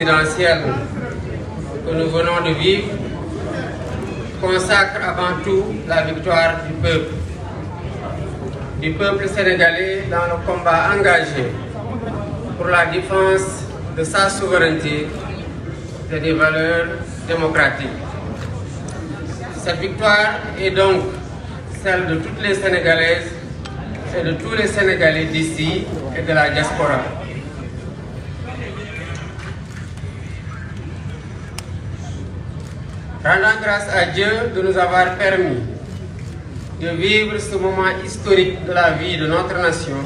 présidentielle que nous venons de vivre consacre avant tout la victoire du peuple sénégalais dans le combat engagé pour la défense de sa souveraineté et des valeurs démocratiques. Cette victoire est donc celle de toutes les Sénégalaises et de tous les Sénégalais d'ici et de la diaspora. Rendant grâce à Dieu de nous avoir permis de vivre ce moment historique de la vie de notre nation,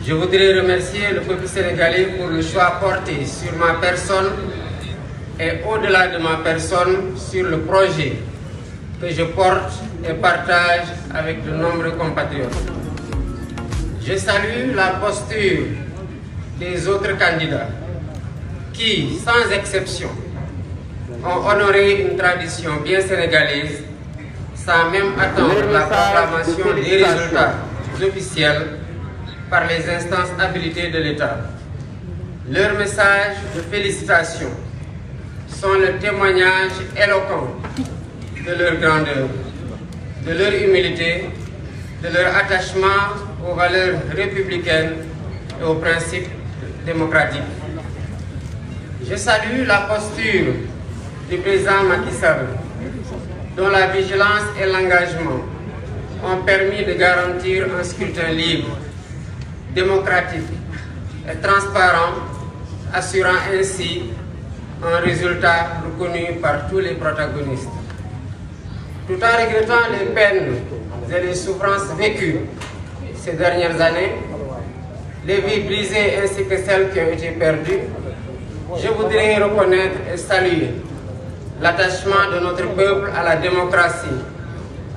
je voudrais remercier le peuple sénégalais pour le choix porté sur ma personne et au-delà de ma personne sur le projet que je porte et partage avec de nombreux compatriotes. Je salue la posture des autres candidats qui, sans exception, ont honoré une tradition bien sénégalaise sans même attendre la proclamation des résultats officiels par les instances habilitées de l'État. Leurs messages de félicitations sont le témoignage éloquent de leur grandeur, de leur humilité, de leur attachement aux valeurs républicaines et aux principes démocratiques. Je salue la posture du président Macky Sall, dont la vigilance et l'engagement ont permis de garantir un scrutin libre, démocratique et transparent, assurant ainsi un résultat reconnu par tous les protagonistes. Tout en regrettant les peines et les souffrances vécues ces dernières années, les vies brisées ainsi que celles qui ont été perdues, je voudrais reconnaître et saluer l'attachement de notre peuple à la démocratie,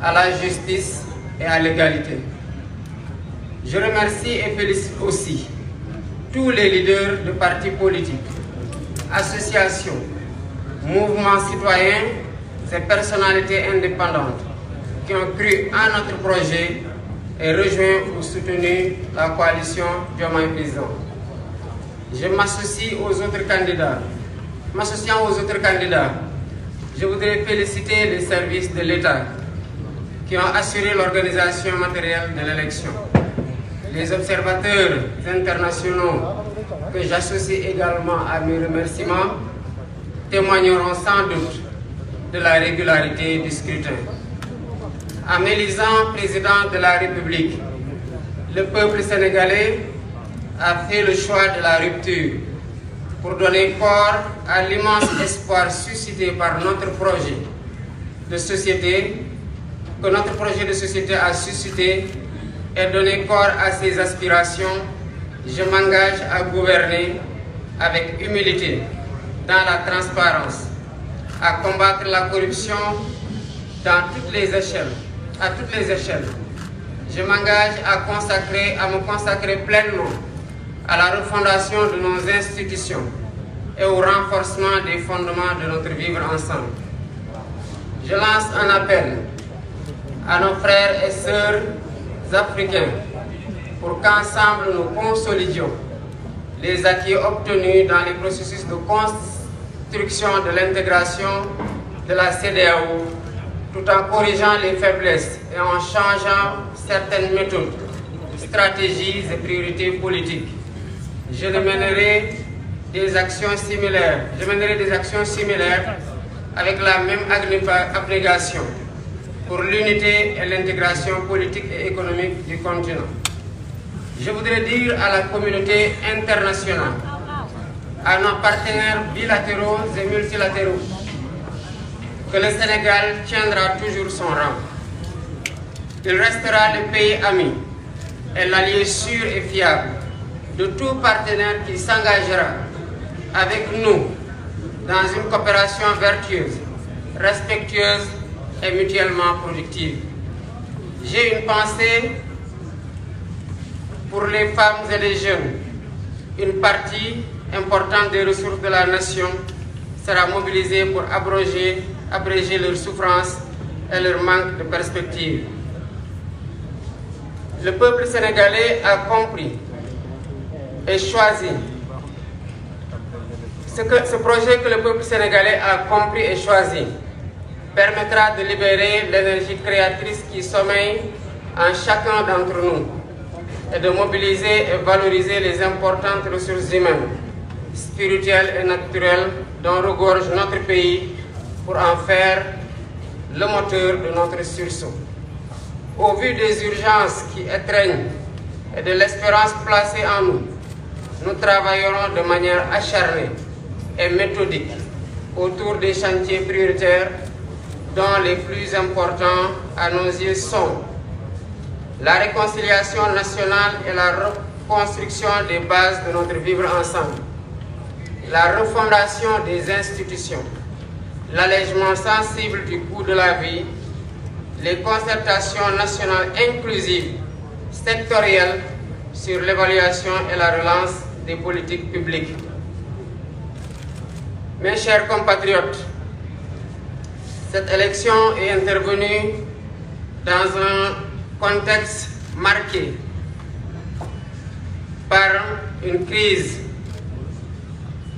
à la justice et à l'égalité. Je remercie et félicite aussi tous les leaders de partis politiques, associations, mouvements citoyens et personnalités indépendantes qui ont cru à notre projet et rejoint ou soutenu la coalition Diomaye Président. Je m'associe aux autres candidats. M'associant aux autres candidats, je voudrais féliciter les services de l'État qui ont assuré l'organisation matérielle de l'élection. Les observateurs internationaux que j'associe également à mes remerciements témoigneront sans doute de la régularité du scrutin. En m'élisant président de la République, le peuple sénégalais a fait le choix de la rupture pour donner corps à l'immense espoir suscité par notre projet de société, que notre projet de société a suscité, et donner corps à ses aspirations. Je m'engage à gouverner avec humilité, dans la transparence, à combattre la corruption dans toutes les échelles, à toutes les échelles. Je m'engage à me consacrer pleinement à la refondation de nos institutions et au renforcement des fondements de notre vivre ensemble. Je lance un appel à nos frères et sœurs africains pour qu'ensemble nous consolidions les acquis obtenus dans les processus de construction de l'intégration de la CEDEAO, tout en corrigeant les faiblesses et en changeant certaines méthodes, stratégies et priorités politiques. Je mènerai des actions similaires avec la même abnégation pour l'unité et l'intégration politique et économique du continent. Je voudrais dire à la communauté internationale, à nos partenaires bilatéraux et multilatéraux, que le Sénégal tiendra toujours son rang. Il restera le pays ami et l'allié sûr et fiable de tout partenaire qui s'engagera avec nous dans une coopération vertueuse, respectueuse et mutuellement productive. J'ai une pensée pour les femmes et les jeunes. Une partie importante des ressources de la nation sera mobilisée pour abréger leurs souffrances et leur manque de perspective. Le peuple sénégalais a compris et choisi Ce projet que le peuple sénégalais a compris et choisi permettra de libérer l'énergie créatrice qui sommeille en chacun d'entre nous et de mobiliser et valoriser les importantes ressources humaines, spirituelles et naturelles dont regorge notre pays pour en faire le moteur de notre sursaut. Au vu des urgences qui étreignent et de l'espérance placée en nous, nous travaillerons de manière acharnée et méthodique autour des chantiers prioritaires dont les plus importants à nos yeux sont la réconciliation nationale et la reconstruction des bases de notre vivre ensemble, la refondation des institutions, l'allègement sensible du coût de la vie, les concertations nationales inclusives, sectorielles sur l'évaluation et la relance des politiques publiques. Mes chers compatriotes, cette élection est intervenue dans un contexte marqué par une crise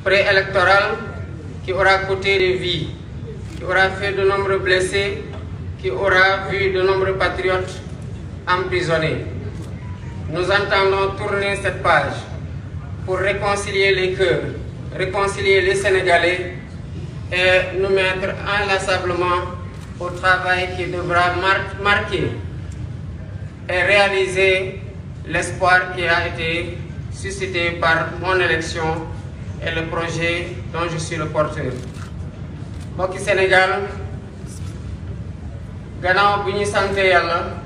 préélectorale qui aura coûté des vies, qui aura fait de nombreux blessés, qui aura vu de nombreux patriotes emprisonnés. Nous entendons tourner cette page pour réconcilier les cœurs, réconcilier les Sénégalais et nous mettre inlassablement au travail qui devra marquer et réaliser l'espoir qui a été suscité par mon élection et le projet dont je suis le porteur. Mbokki Sénégal, gannaaw bi ñu sante Yàlla